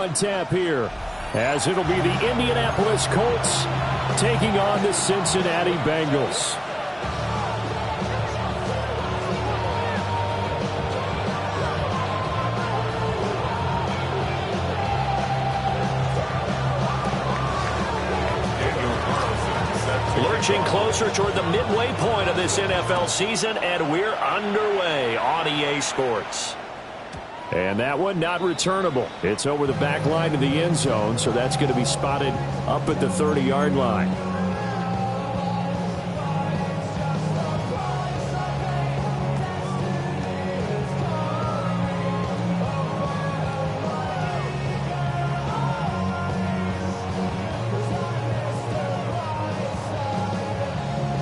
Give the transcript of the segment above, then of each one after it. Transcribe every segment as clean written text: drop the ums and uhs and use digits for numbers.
on tap here, as it'll be the Indianapolis Colts taking on the Cincinnati Bengals. Lurching closer toward the midway point of this NFL season, and we're underway on EA Sports. And that one not returnable. It's over the back line of the end zone, so that's going to be spotted up at the 30-yard line.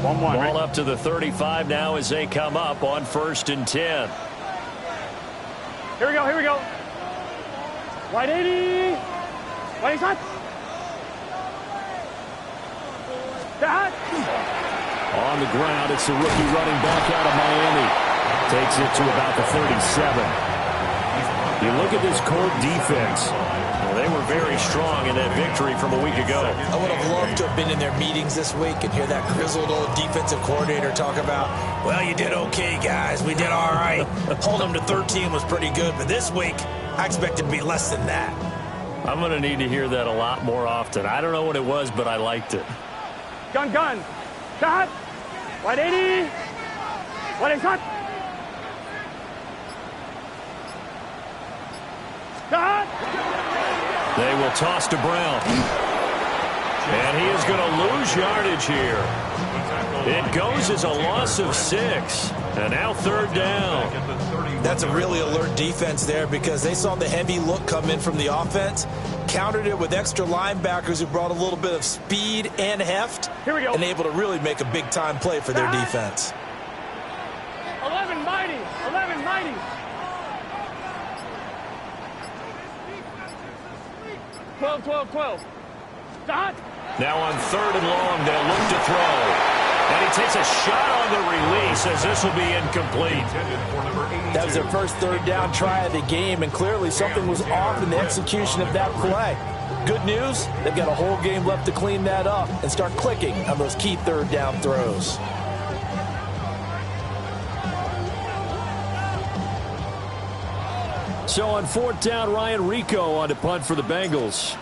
Ball up to the 35 now as they come up on 1st and 10. Here we go, here we go. Wide 80. Wide shot. On the ground, it's the rookie running back out of Miami. Takes it to about the 37. You look at this Colt defense. Well, they were very strong in that victory from a week ago. I would have loved to have been in their meetings this week and hear that grizzled old defensive coordinator talk about, well, you did okay, guys. We did all right. Holding them to 13 was pretty good. But this week, I expect it to be less than that. I'm going to need to hear that a lot more often. I don't know what it was, but I liked it. Gun. Shot. Wide 80. Wide shot. Shot. They will toss to Brown. And he is going to lose yardage here. It goes as a loss of 6. And now 3rd down. That's a really alert defense there because they saw the heavy look come in from the offense, countered it with extra linebackers who brought a little bit of speed and heft, Here we go. and able to really make a big-time play for their defense. 11 mighty. 11 mighty. Twelve. Shot. Now on 3rd and long, they'll look to throw. And he takes a shot on the release as this will be incomplete. That was their first 3rd down try of the game, and clearly something was off in the execution of that play. Good news, they've got a whole game left to clean that up and start clicking on those key 3rd down throws. So on 4th down, Ryan Rico on to punt for the Bengals.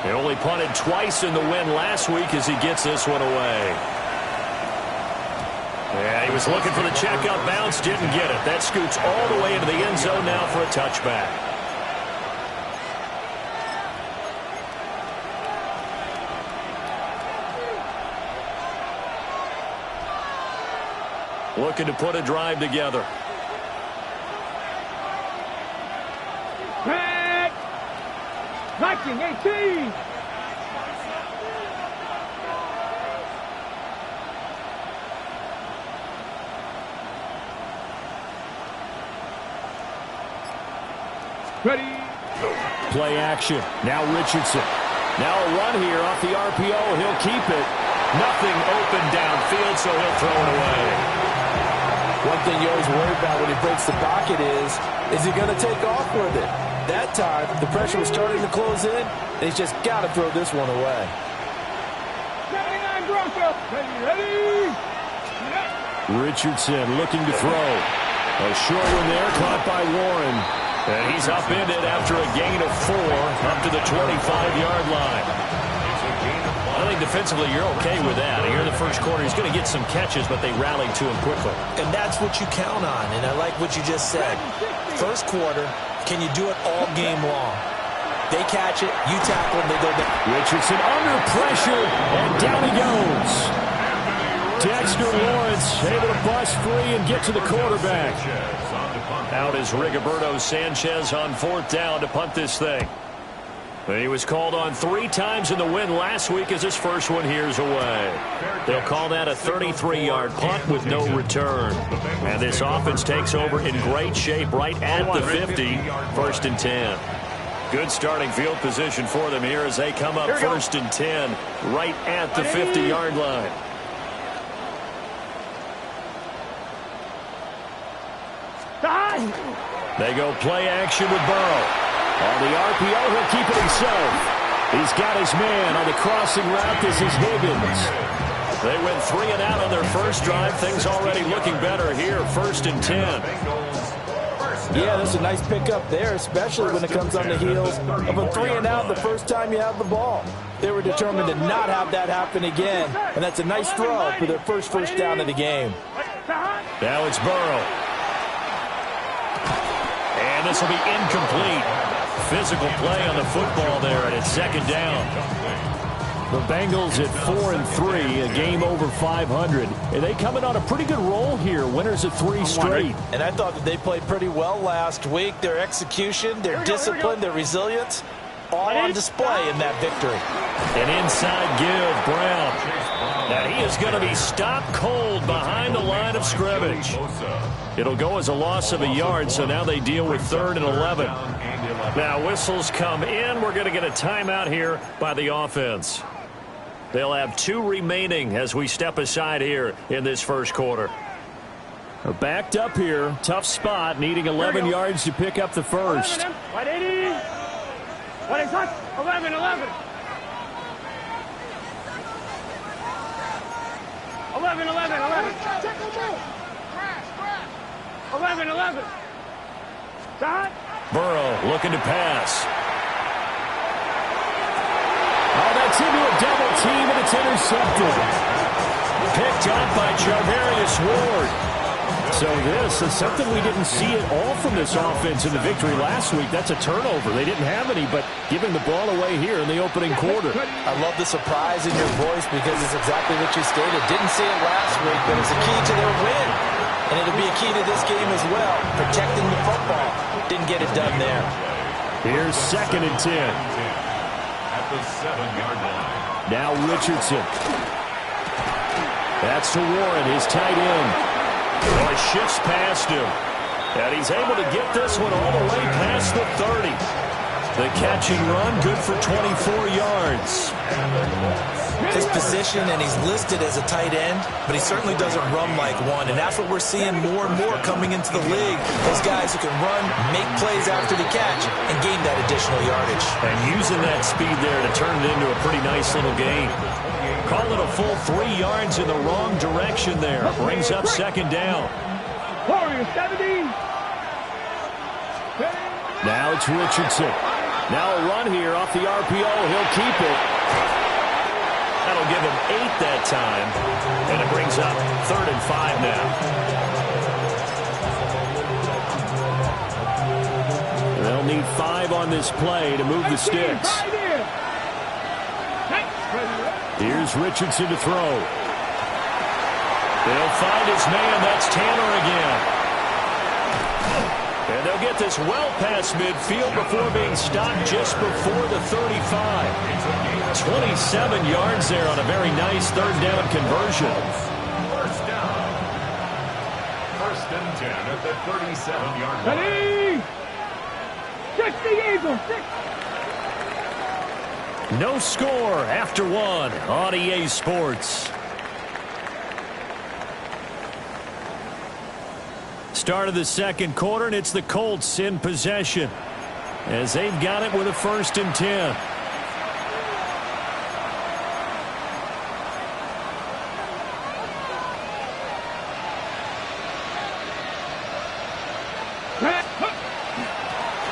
He only punted twice in the win last week as he gets this one away. Yeah, he was looking for the checkup bounce, didn't get it. That scoots all the way into the end zone now for a touchback. Looking to put a drive together. 19-18. Ready. Play action. Now Richardson. Now a run here off the RPO. He'll keep it. Nothing open downfield, so he'll throw it away. One thing you always worry about when he breaks the pocket is he going to take off with it? That time, the pressure was starting to close in, and he's just got to throw this one away. 79 Bronco. Ready. Richardson looking to throw. A short one there, caught by Warren. And he's upended after a gain of 4 up to the 25-yard line. I think defensively you're okay with that. Here in the first quarter, he's going to get some catches, but they rallied to him quickly. And that's what you count on, and I like what you just said. First quarter, can you do it all game long? They catch it, you tackle them, they go down. Richardson under pressure, and down he goes. Dexter Lawrence able to bust free and get to the quarterback. Out is Rigoberto Sanchez on 4th down to punt this thing. He was called on 3 times in the win last week as his first one here's away. They'll call that a 33-yard punt with no return. And this offense takes over in great shape right at the 50, 1st and 10. Good starting field position for them here as they come up 1st and 10 right at the 50-yard line. They go play action with Burrow. the RPO, he'll keep it himself. He's got his man on the crossing route. This is Higgins. They went 3 and out on their first drive. Things already looking better here. 1st and 10. Yeah, that's a nice pickup there, especially when it comes on the heels of a 3 and out the first time you have the ball. They were determined to not have that happen again, and that's a nice throw for their first down of the game. Now it's Burrow. And this will be incomplete. Physical play on the football there, and it's 2nd down. The Bengals at 4 and 3, a game over 500. And they coming on a pretty good roll here. Winners of 3 straight. And I thought that they played pretty well last week. Their execution, their discipline, their resilience, all on display in that victory. An inside give, Brown. Now he is going to be stopped cold behind the line of scrimmage. It'll go as a loss of a yard, so now they deal with 3rd and 11. Now whistles come in. We're going to get a timeout here by the offense. They'll have 2 remaining as we step aside here in this first quarter. Backed up here. Tough spot. Needing 11 yards to pick up the first. 180. 11, 11. 11, 11, 11. 11, 11. Burrow looking to pass. Oh, that's into a double team, and it's intercepted. Picked up by Charvarius Ward. So this is something we didn't see at all from this offense in the victory last week. That's a turnover. They didn't have any, but giving the ball away here in the opening quarter. I love the surprise in your voice because it's exactly what you stated. Didn't see it last week, but it's a key to their win. And it'll be a key to this game as well, protecting the football. Didn't get it done there. Here's 2nd and 10. At the 7-yard line. Now Richardson. That's to Warren, his tight end. Oh, he shifts past him. And he's able to get this one all the way past the 30. The catch and run, good for 24 yards. His position, and he's listed as a tight end, but he certainly doesn't run like one, and that's what we're seeing more and more coming into the league. Those guys who can run, make plays after the catch, and gain that additional yardage. And using that speed there to turn it into a pretty nice little gain. Call it a full 3 yards in the wrong direction there. Brings up 2nd down. Warriors 70. Now it's Richardson. Now a run here off the RPO. He'll keep it. That'll give him 8 that time. And it brings up 3rd and 5 now. They'll need 5 on this play to move the sticks. Here's Richardson to throw. They'll find his man. That's Tanner again. And they'll get this well past midfield before being stopped just before the 35. 27 yards there on a very nice 3rd down conversion. 1st down. 1st and 10 at the 37-yard line. Ready? 60 Eagles. No score after 1 on EA Sports. Start of the 2nd quarter, and it's the Colts in possession as they've got it with a 1st and 10.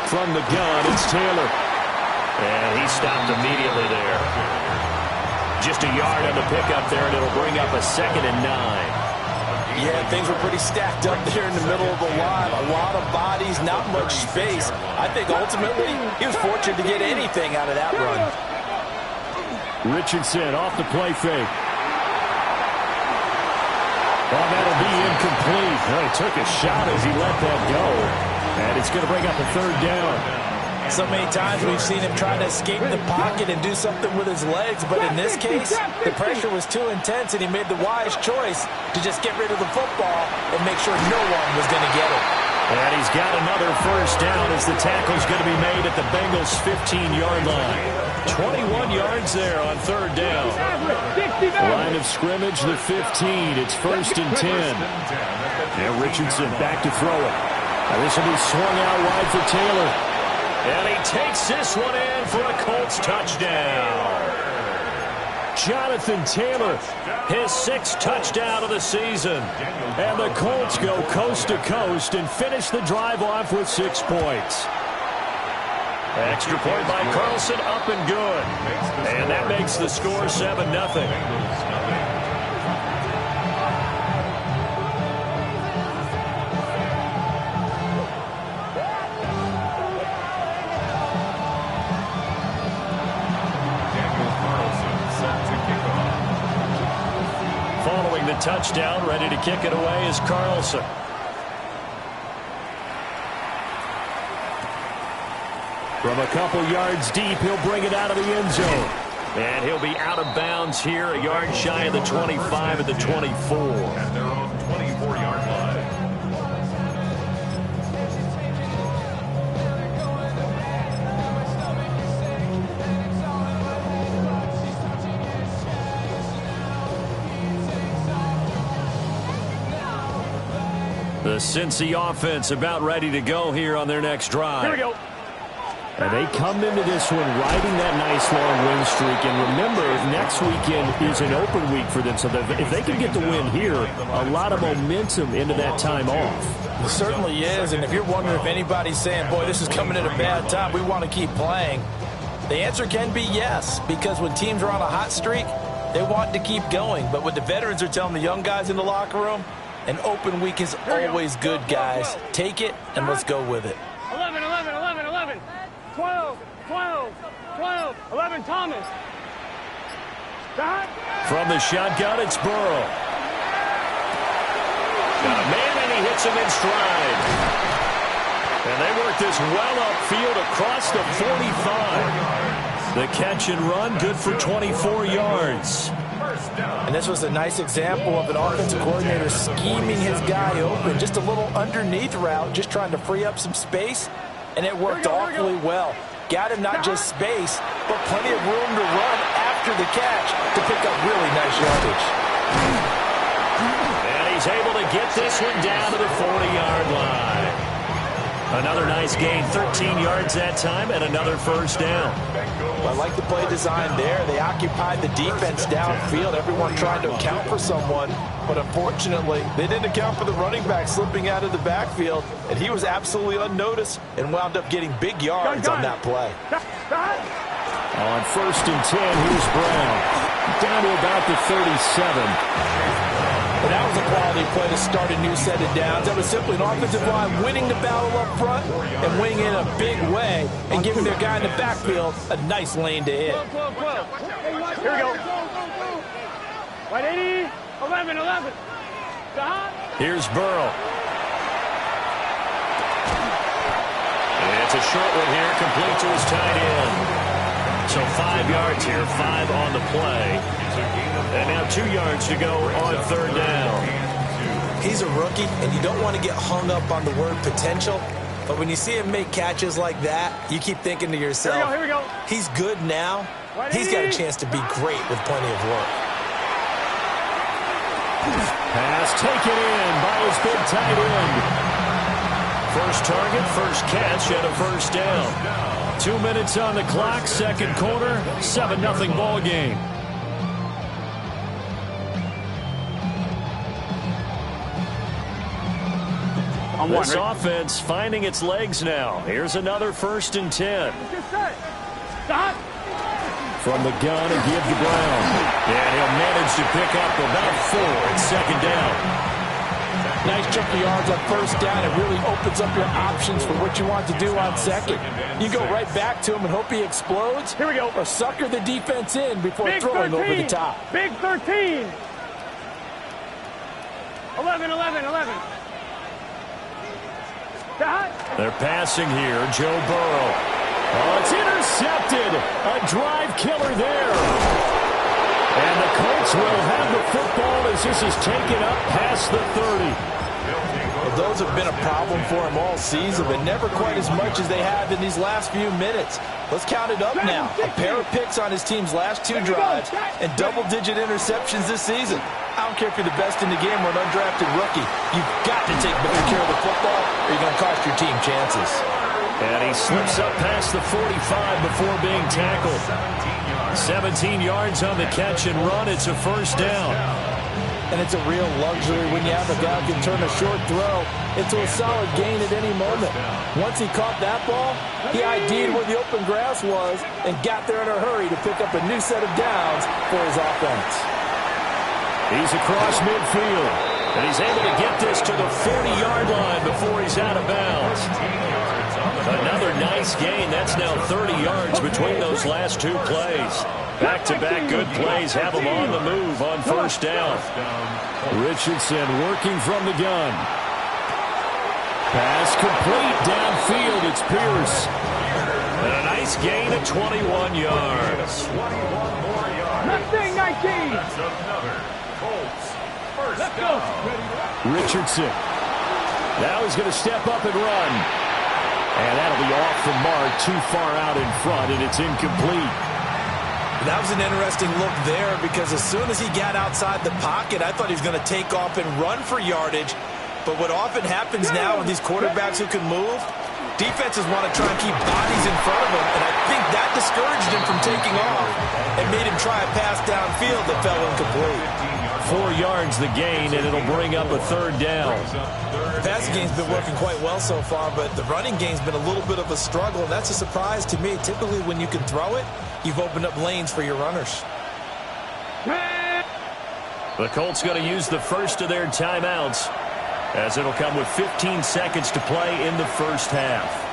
From the gun, it's Taylor. And he stopped immediately there. Just a yard on the pickup there, and it'll bring up a 2nd and 9. Yeah, things were pretty stacked up there in the middle of the line. A lot of bodies, not much space. I think ultimately he was fortunate to get anything out of that run. Richardson off the play fake. Well, that'll be incomplete. Well, he took a shot as he let that go. And it's going to bring up a 3rd down. So many times we've seen him try to escape the pocket and do something with his legs, but in this case, the pressure was too intense, and he made the wise choice to just get rid of the football and make sure no one was going to get it. And he's got another 1st down as the tackle's going to be made at the Bengals' 15-yard line. 21 yards there on 3rd down. Line of scrimmage, the 15. It's 1st and 10. Now Richardson back to throw it. Now this will be swung out wide for Taylor. And he takes this one in for a Colts touchdown. Jonathan Taylor, his 6th touchdown of the season. And the Colts go coast to coast and finish the drive off with 6 points. Extra point by Carlson, up and good. And that makes the score 7-0. Following the touchdown, ready to kick it away is Carlson. From a couple yards deep, he'll bring it out of the end zone. And he'll be out of bounds here, a yard shy of the 25 at the 24. At their own 24-yard line. The Cincy offense about ready to go here on their next drive. Here we go. And they come into this one riding that nice long win streak. And remember, next weekend is an open week for them. So if they can get the win here, a lot of momentum into that time off. It certainly is. And if you're wondering if anybody's saying, boy, this is coming at a bad time, we want to keep playing, the answer can be yes. Because when teams are on a hot streak, they want to keep going. But what the veterans are telling the young guys in the locker room, an open week is always good, guys. Take it and let's go with it. 11, 11, 11, 11. 12, 12, 12, 11, Thomas. Dot. From the shotgun, it's Burrow. Got a man, and he hits him in stride. And they work this well upfield across the 45. The catch and run, good for 24 yards. And this was a nice example of an offensive coordinator scheming his guy open. Just a little underneath route, just trying to free up some space. And it worked awfully well. Got him not just space, but plenty of room to run after the catch to pick up really nice yardage. And he's able to get this one down to the 40-yard line. Another nice gain, 13 yards that time, and another first down. I like the play design there. They occupied the defense downfield. Everyone tried to account for someone, but unfortunately, they didn't account for the running back slipping out of the backfield, and he was absolutely unnoticed and wound up getting big yards on that play. On 1st and 10, here's Brown. Down to about the 37. But that was a quality play to start a new set of downs. That was simply an offensive line winning the battle up front and winning in a big way and giving their guy in the backfield a nice lane to hit. 12. Here we go. White 80, 11, 11. Here's Burrow. And it's a short one here, complete to his tight end. So 5 yards here, 5 on the play. And now 2 yards to go on 3rd down. He's a rookie, and you don't want to get hung up on the word potential. But when you see him make catches like that, you keep thinking to yourself, here we go. He's good now. He's got a chance to be great with plenty of work. Pass taken in by his big tight end. First target, first catch, and a first down. 2 minutes on the clock, 2nd quarter, 7-0 ball game. This offense finding its legs now. Here's another 1st and 10. From the gun and give to Brown. And he'll manage to pick up about 4 at 2nd down. Nice chunk of yards on 1st down. It really opens up your options for what you want to do on 2nd. You go right back to him and hope he explodes. Here we go. Or sucker the defense in before throwing 13. over the top. Big 13. 11, 11, 11. They're passing here. Joe Burrow. Oh, it's intercepted. A drive killer there. And the Colts will have the football as this is taken up past the 30. Well, those have been a problem for him all season, but never quite as much as they have in these last few minutes. Let's count it up now. A pair of picks on his team's last 2 drives and double-digit interceptions this season. I don't care if you're the best in the game or an undrafted rookie. You've got to take better care of the football or you're going to cost your team chances. And he slips up past the 45 before being tackled. 17 yards on the catch and run. It's a first down. And it's a real luxury when you have a guy who can turn a short throw into a solid gain at any moment. Once he caught that ball, he ID'd where the open grass was and got there in a hurry to pick up a new set of downs for his offense. He's across midfield, and he's able to get this to the 40-yard line before he's out of bounds. Another nice gain. That's now 30 yards between those last two plays. Back-to-back good plays have him on the move on first down. Richardson working from the gun. Pass complete downfield. It's Pierce. And a nice gain of 21 yards. 19. That's another Colts first down. Richardson. Now he's going to step up and run. And that'll be off the mark, too far out in front, and it's incomplete. That was an interesting look there because as soon as he got outside the pocket, I thought he was going to take off and run for yardage. But what often happens now with these quarterbacks who can move, defenses want to try and keep bodies in front of him, and I think that discouraged him from taking off and made him try a pass downfield that fell incomplete. 4 yards the gain, and it'll bring up a third down. The passing game's been working quite well so far, but the running game's been a little bit of a struggle, and that's a surprise to me. Typically, when you can throw it, you've opened up lanes for your runners. The Colts going to use the first of their timeouts, as it'll come with 15 seconds to play in the first half.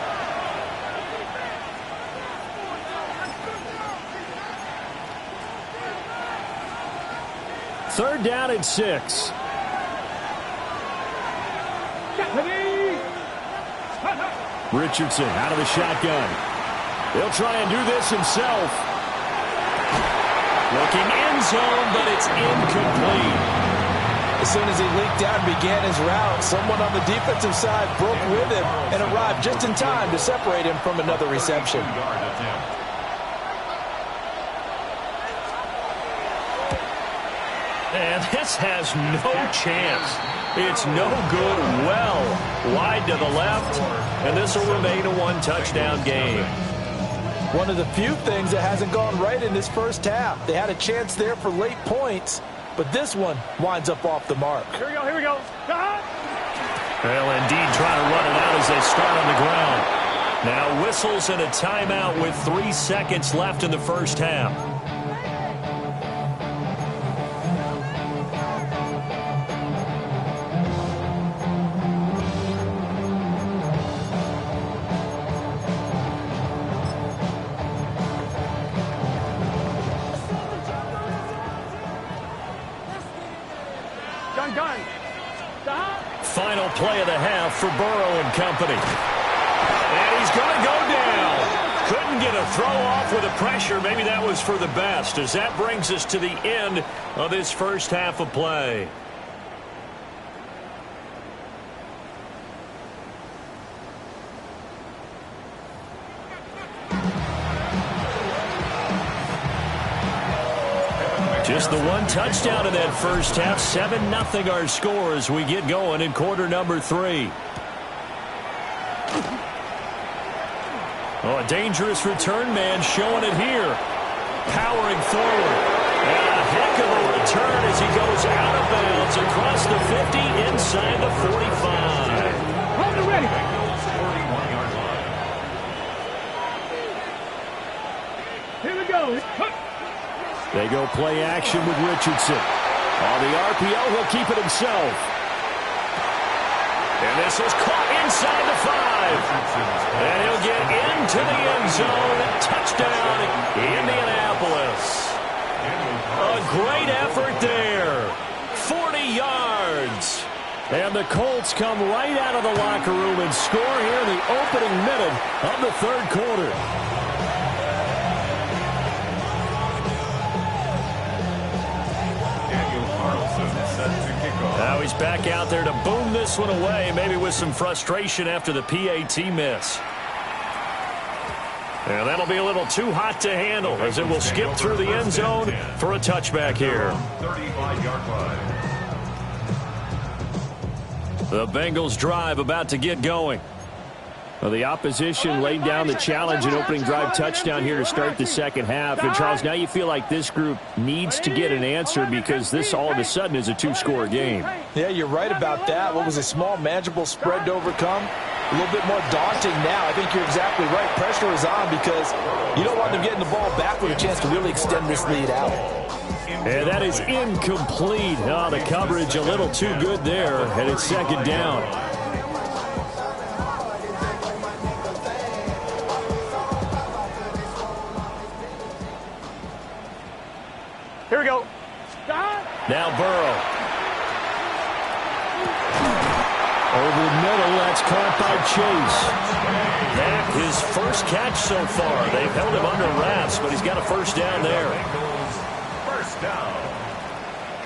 Third down and 6. Richardson out of the shotgun. He'll try and do this himself. Looking end zone, but it's incomplete. As soon as he leaked out and began his route, someone on the defensive side broke with him and arrived just in time to separate him from another reception. And this has no chance. It's no good. Well wide to the left, and this will remain a one-touchdown game. One of the few things that hasn't gone right in this first half. They had a chance there for late points, but this one winds up off the mark. Here we go. Well, indeed, trying to run it out as they start on the ground. Now whistles and a timeout with 3 seconds left in the first half. Final play of the half for Burrow and company. And he's going to go down. Couldn't get a throw off with the pressure. Maybe that was for the best, as that brings us to the end of this first half of play. Just the one touchdown in that first half. 7-0 our score as we get going in quarter number 3. Oh, a dangerous return man showing it here. Powering forward. And a heck of a return as he goes out of bounds across the 50 inside the 45. Hold it ready. Here we go. They go play action with Richardson. On the RPO, he'll keep it himself. And this is caught inside the 5. And he'll get into the end zone. Touchdown, Indianapolis. A great effort there. 40 yards. And the Colts come right out of the locker room and score here in the opening minute of the third quarter. Now he's back out there to boom this one away, maybe with some frustration after the PAT miss. And that'll be a little too hot to handle as it will skip through the end zone for a touchback here. 35-yard line. The Bengals drive about to get going. Well, the opposition laid down the challenge and opening drive touchdown here to start the second half. And, Charles, now you feel like this group needs to get an answer because this all of a sudden is a two-score game. Yeah, you're right about that. What was a small, manageable spread to overcome? A little bit more daunting now. I think you're exactly right. Pressure is on because you don't want them getting the ball back with a chance to really extend this lead out. And that is incomplete. Oh, the coverage a little too good there, and it's second down. Here we go. Now Burrow. Over the middle, that's caught by Chase. Back his first catch so far. They've held him under wraps, but he's got a first down there. First down.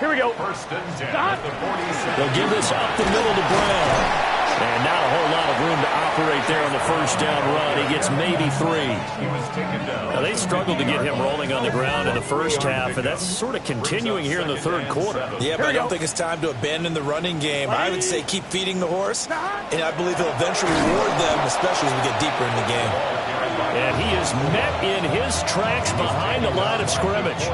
Here we go. First and 10 at the 47. They'll give this up the middle to Brown. And not a whole lot of room to operate there on the first down run. He gets maybe 3. He was taken down. Now, they struggled to get him rolling on the ground in the first half, and that's sort of continuing here in the third quarter. Yeah, but I don't think it's time to abandon the running game. I would say keep feeding the horse, and I believe he'll eventually reward them, especially as we get deeper in the game. And he is met in his tracks behind the line of scrimmage.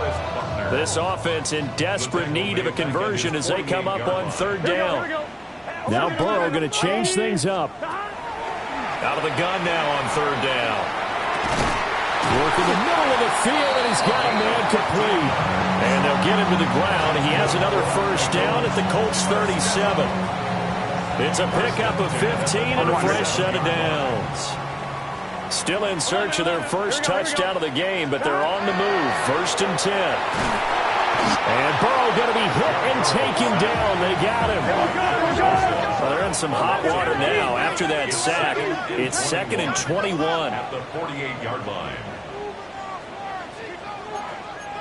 This offense in desperate need of a conversion as they come up on third down. Now Burrow going to change things up. Out of the gun now on third down. Work in the middle of the field, and he's got a man complete. And they'll get him to the ground. He has another first down at the Colts 37. It's a pickup of 15 and a fresh set of downs. Still in search of their first touchdown of the game, but they're on the move. First and 10. And Burrow going to be hit and taken down. They got him. Well, they're in some hot water now after that sack. It's second and 21. At the 48-yard line.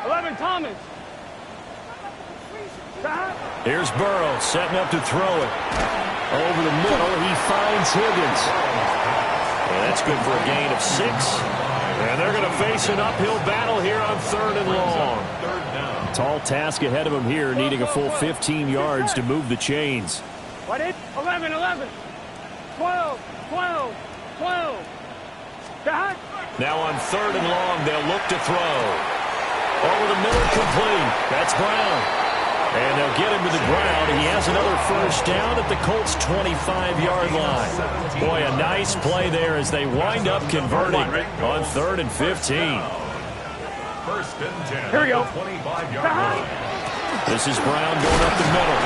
11, Thomas. Here's Burrow setting up to throw it. Over the middle, he finds Higgins. And that's good for a gain of 6. And they're going to face an uphill battle here on third and long. Tall task ahead of him here, needing a full 15 yards to move the chains. 11, 11, 12, 12, 12. Now on third and long, they'll look to throw. Over the middle, complete. That's Brown. And they'll get him to the ground. He has another first down at the Colts' 25-yard line. Boy, a nice play there as they wind up converting on third and 15. First and 10. Here we go. 25-yard line. This is Brown going up the middle.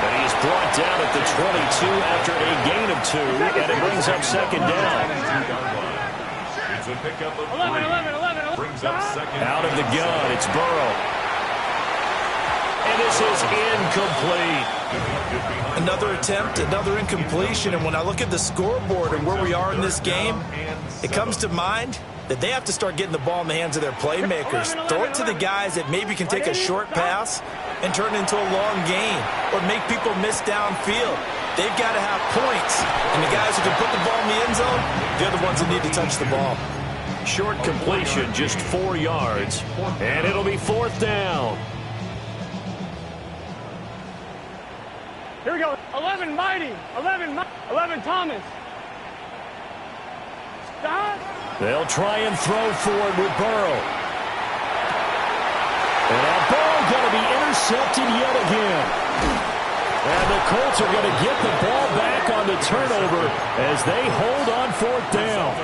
And he's brought down at the 22 after a gain of 2, and it brings up second down. It's a pickup of 11, 3. 11, 11. Brings up second. Out of the gun, it's Burrow. And this is incomplete. Another attempt, another incompletion, and when I look at the scoreboard and where we are in this game, it comes to mind that they have to start getting the ball in the hands of their playmakers. Throw it to the guys that maybe can take a short pass and turn it into a long gain or make people miss downfield. They've got to have points, and the guys who can put the ball in the end zone, they're the ones that need to touch the ball. Short completion, just 4 yards, and it'll be fourth down. Here we go. 11, Mighty. 11, 11, Thomas. They'll try and throw forward with Burrow. And that ball going to be intercepted yet again. And the Colts are going to get the ball back on the turnover as they hold on fourth down.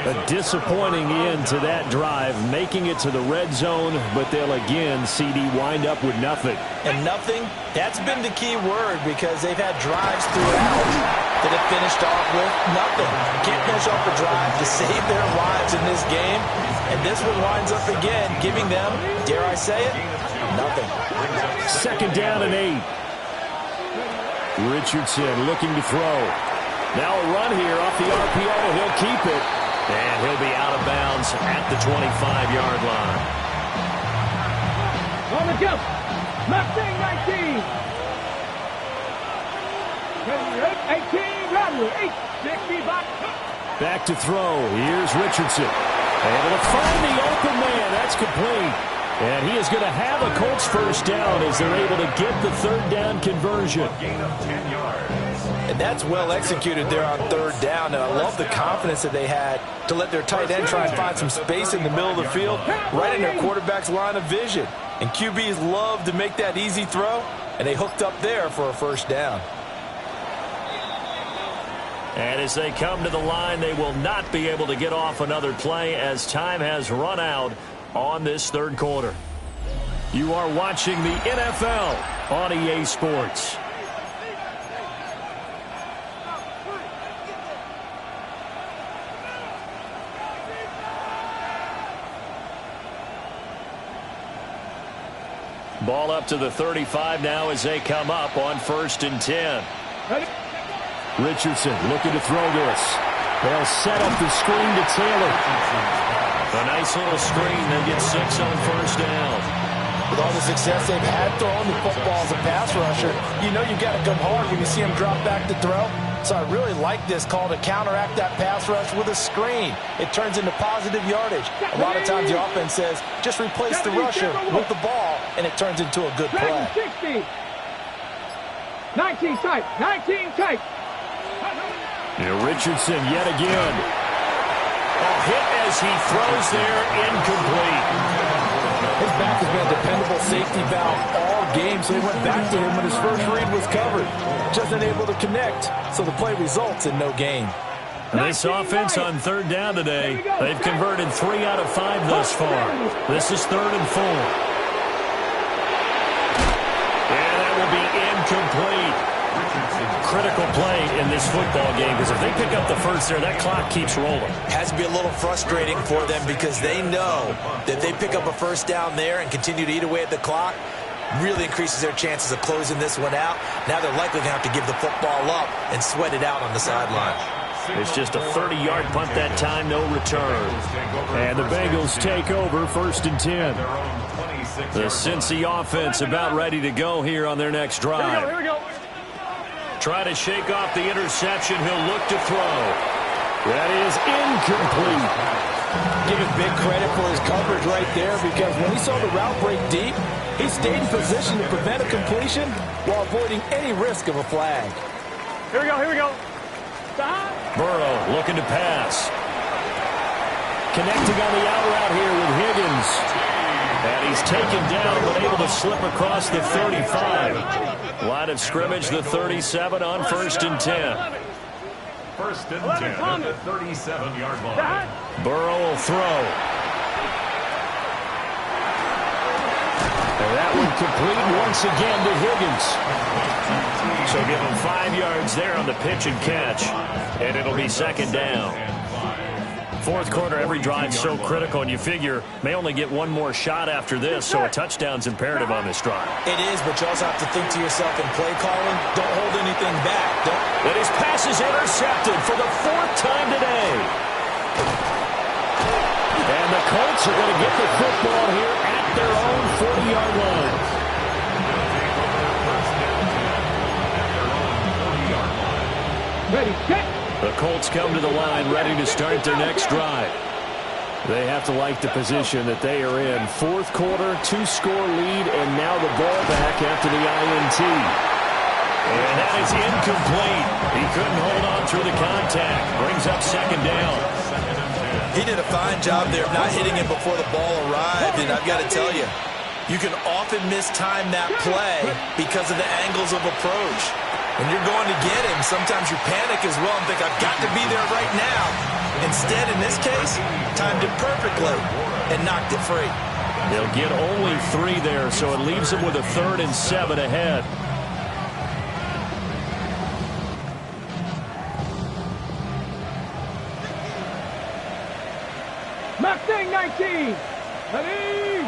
A disappointing end to that drive, making it to the red zone, but they'll again, CD, wind up with nothing. And nothing, that's been the key word because they've had drives throughout that have finished off with nothing. Can't finish off a drive to save their lives in this game. And this one winds up again, giving them, dare I say it, nothing. Second down and 8. Richardson looking to throw. Now a run here off the RPO. He'll keep it. And he'll be out of bounds at the 25-yard line. On the jump. Mustang 19. 18, Rodley. 60 back. Back to throw. Here's Richardson. Able to find the open man. That's complete. And he is going to have a Colts first down as they're able to get the third down conversion. Gain of 10 yards. And that's well executed there on third down. And I love the confidence that they had to let their tight end try and find some space in the middle of the field, right in their quarterback's line of vision. And QBs love to make that easy throw, and they hooked up there for a first down. And as they come to the line, they will not be able to get off another play as time has run out on this third quarter. You are watching the NFL on EA Sports. Ball up to the 35 now as they come up on 1st and 10. Richardson looking to throw this. They'll set up the screen to Taylor. A nice little screen. They get 6 on first down. With all the success they've had throwing the football as a pass rusher, you know you've got to come hard when you see them drop back to throw. So I really like this call to counteract that pass rush with a screen. It turns into positive yardage. A lot of times the offense says, just replace the rusher with the ball, and it turns into a good play. 60. 19 tight. 19 tight. Richardson yet again. A hit as he throws there, incomplete. His back has been a dependable safety valve all game, so they went back to him when his first read was covered. Just unable to connect, so the play results in no gain. And this offense on third down today, they've converted 3 out of 5 thus far. This is 3rd and 4. And that will be incomplete. Critical play in this football game, because if they pick up the first there, that clock keeps rolling. Has to be a little frustrating for them because they know that they pick up a first down there and continue to eat away at the clock, really increases their chances of closing this one out. Now they're likely going to have to give the football up and sweat it out on the sideline. It's just a 30-yard punt that time, no return. And the Bengals take over 1st and 10. The Cincy offense about ready to go here on their next drive. Here we go. Try to shake off the interception. He'll look to throw. That is incomplete. Give him big credit for his coverage right there, because when he saw the route break deep, he stayed in position to prevent a completion while avoiding any risk of a flag. Here we go. Here we go. Stop. Burrow looking to pass. Connecting on the out route here with Higgins. And he's taken down, but able to slip across the 35. Line of scrimmage, the 37 on 1st and 10. 1st and 10 at the 37-yard line. Burrow will throw. And that one complete once again to Higgins. So give him 5 yards there on the pitch and catch. And it'll be 2nd down. 4th quarter, every drive's so critical, and you figure may only get one more shot after this, so a touchdown's imperative on this drive. It is, but you also have to think to yourself in play calling, don't hold anything back. And his pass is intercepted for the 4th time today. And the Colts are going to get the football here at their own 40-yard line. Ready, set. The Colts come to the line ready to start their next drive. They have to like the position that they are in. 4th quarter, 2-score lead, and now the ball back after the INT. And that is incomplete. He couldn't hold on through the contact. Brings up 2nd down. He did a fine job there of not hitting him before the ball arrived, and I've got to tell you, you can often mistime that play because of the angles of approach. When you're going to get him, sometimes you panic as well and think, I've got to be there right now. Instead, in this case, timed it perfectly and knocked it free. They'll get only 3 there, so it leaves them with a 3rd and 7 ahead. Mustang 19. Ready.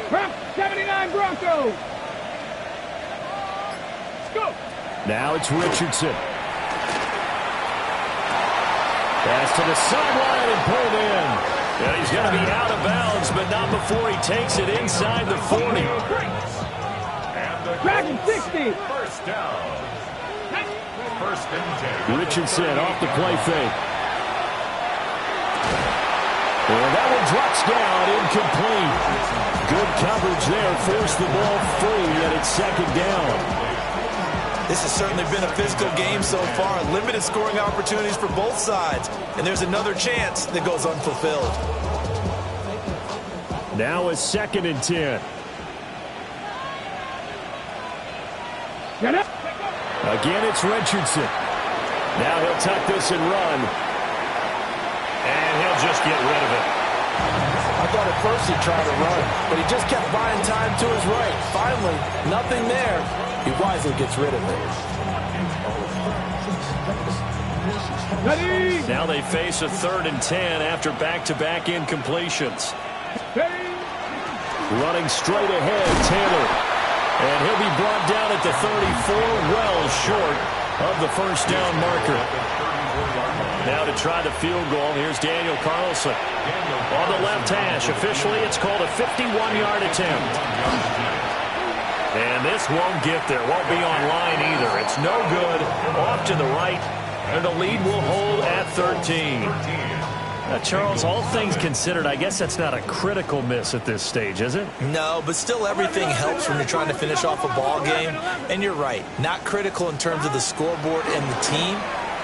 Prep 79 Broncos. Go. Now it's Richardson. Pass to the sideline and pulled in. Yeah, he's going to be out of bounds, but not before he takes it inside the 40. Dragon 60. First down. 1st and 10. Richardson off the play fake. Well, that will Deflects down, incomplete. Good coverage there, forced the ball free, and it's second down. This has certainly been a physical game so far. Limited scoring opportunities for both sides. And there's another chance that goes unfulfilled. Now it's 2nd and 10. Again, it's Richardson. Now he'll tuck this and run. And he'll just get rid of it. I thought at first he'd try to run, but he just kept buying time to his right. Finally, nothing there. He wisely gets rid of it. Now they face a 3rd and 10 after back-to-back incompletions. Running straight ahead, Taylor. And he'll be brought down at the 34, well short of the first down marker. Now to try the field goal, here's Daniel Carlson. On the left hash, officially it's called a 51-yard attempt. And this won't get there, won't be on line either. It's no good, off to the right, and the lead will hold at 13. Charles, all things considered, I guess that's not a critical miss at this stage, is it? No, but still everything helps when you're trying to finish off a ball game. And you're right, not critical in terms of the scoreboard and the team,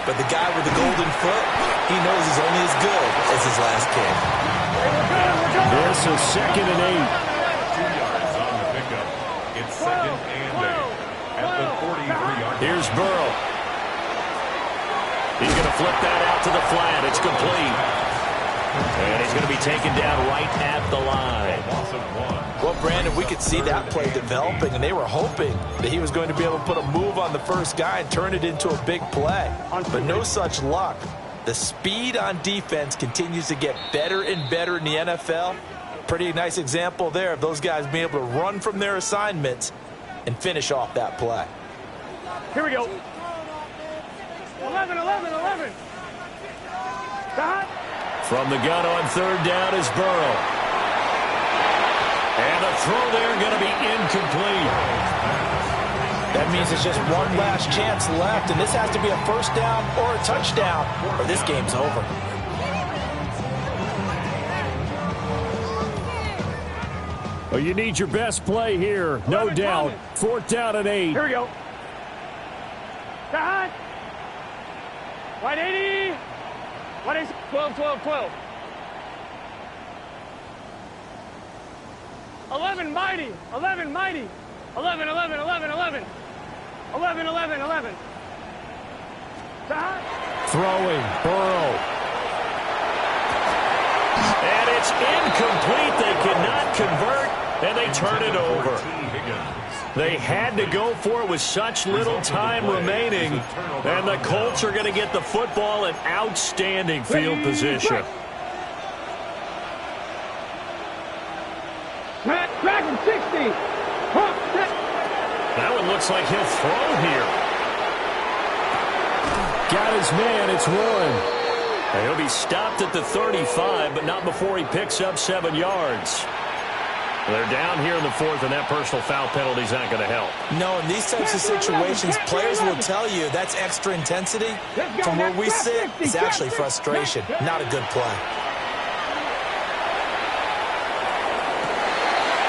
but the guy with the golden foot, he knows he's only as good as his last kick. This is 2nd and 8. 2 yards on the pickup. It's 2nd and 8 at the 43-yard. Here's Burrow. He's going to flip that out to the flat. It's complete. And he's going to be taken down right at the line. Well, Brandon, we could see that play developing, and they were hoping that he was going to be able to put a move on the first guy and turn it into a big play. But no such luck. The speed on defense continues to get better and better in the NFL. Pretty nice example there of those guys being able to run from their assignments and finish off that play. Here we go. 11, 11, 11. From the gun on 3rd down is Burrow. And the throw there going to be incomplete. That means it's just one last chance left, and this has to be a first down or a touchdown, or this game's over. Well, you need your best play here, no doubt. 4th down and 8. Here we go. White 80. What is 12, 12, 12? 11, mighty. 11, mighty. 11, 11, 11, 11. 11, 11, 11. Throwing, Burrow. And it's incomplete. They cannot convert, and they turn it over. They had to go for it with such little time remaining, and the Colts are going to get the football in outstanding field position. Dragon 60. That one looks like he'll throw here. Got his man, it's Warren. And he'll be stopped at the 35, but not before he picks up 7 yards. They're down here in the 4th, and that personal foul penalty is not going to help. No, in these types of situations, players will tell you that's extra intensity. From where we sit, it's actually frustration, not a good play.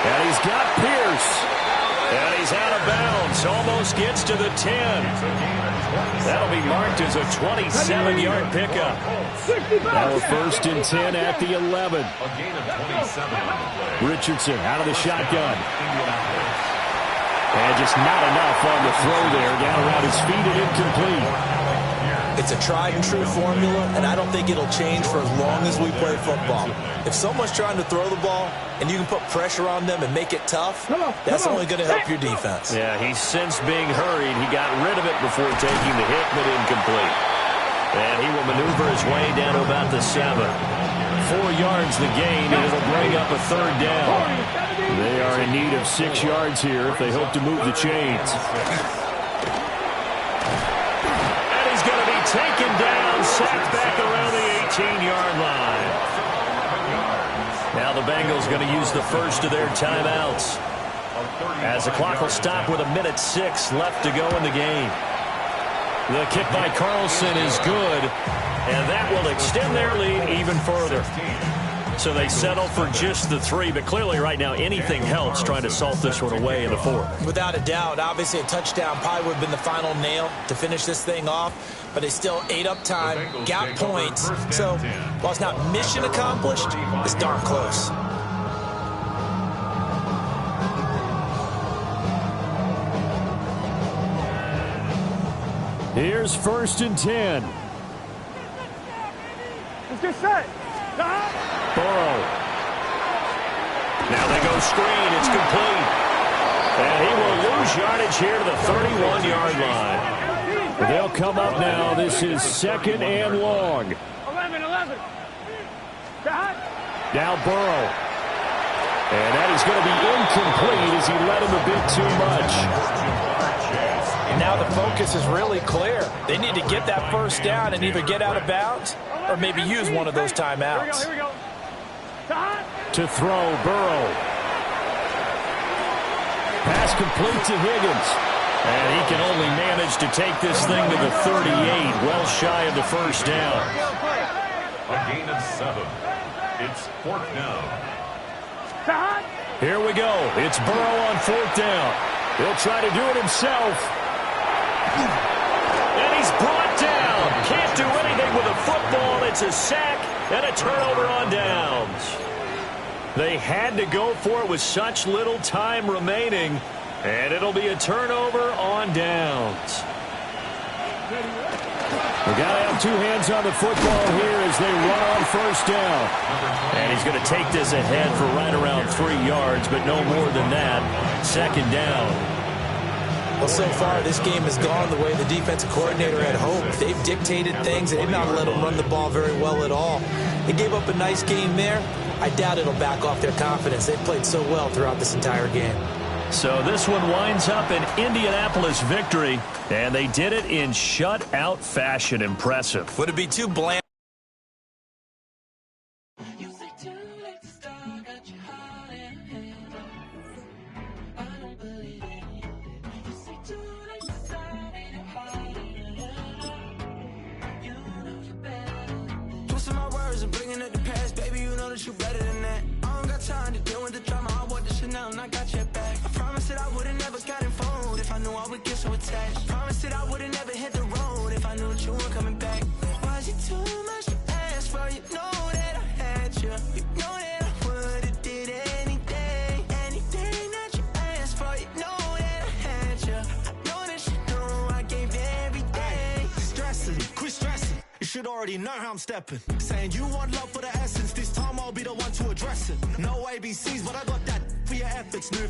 And he's got Pierce. And he's out of bounds. Almost gets to the 10. That'll be marked as a 27-yard pickup. Now a 1st and 10 at the 11. Richardson out of the shotgun. And just not enough on the throw there. Down around his feet and incomplete. It's a tried-and-true formula, and I don't think it'll change for as long as we play football. If someone's trying to throw the ball and you can put pressure on them and make it tough, that's only going to help your defense. Yeah, he's since being hurried. He got rid of it before taking the hit, but incomplete. And he will maneuver his way down to about the 7. 4 yards the gain, and it'll bring up a 3rd down. They are in need of 6 yards here if they hope to move the chains. Taken down, sacked back around the 18-yard line. Now the Bengals going to use the first of their timeouts, as the clock will stop with 1:06 left to go in the game. The kick by Carlson is good, and that will extend their lead even further. So they settle for just the 3, but clearly right now anything helps trying to salt this one away in the 4th. Without a doubt, obviously a touchdown probably would have been the final nail to finish this thing off, but they still ate up time, got points. So while it's not mission accomplished, it's darn close. Here's 1st and 10. Let's get set. Burrow. Now they go screen. It's complete. And he will lose yardage here to the 31-yard line. They'll come up now. This is 2nd and long. 11. Now Burrow. And that is going to be incomplete as he led him a bit too much. And now the focus is really clear. They need to get that 1st down and either get out of bounds or maybe use one of those timeouts. Here we go. To throw, Burrow. Pass complete to Higgins. And he can only manage to take this thing to the 38, well shy of the 1st down. A gain of 7. It's 4th down. Here we go. It's Burrow on 4th down. He'll try to do it himself. And he's brought down. Can't do anything with a football. It's a sack and a turnover on downs. They had to go for it with such little time remaining. And it'll be a turnover on downs. We got to have 2 hands on the football here as they run on 1st down. And he's going to take this ahead for right around 3 yards, but no more than that. 2nd down. Well, so far, this game has gone the way the defensive coordinator had hoped. They've dictated things, and they've not let them run the ball very well at all. They gave up a nice game there. I doubt it'll back off their confidence. They've played so well throughout this entire game. So this one winds up an Indianapolis victory, and they did it in shutout fashion. Impressive. Would it be too bland? Twisting my words and bringing up the past, baby, you know that you better than that. I don't got time to deal with the drama. I want the Chanel and I got your back. I promise that I would've never got involved if I knew I would get so attached. I promise that I would've never hit the road if I knew that you weren't coming back. Was it too much to ask for? You know that I had you. You know that I would've did anything that you asked for. You know that I had you. I know that you know I gave everything. Stressing, quit stressing. You should already know how I'm stepping. Saying you want love for the essence. This time I'll be the one to address it. No ABCs, but I got that for your efforts. New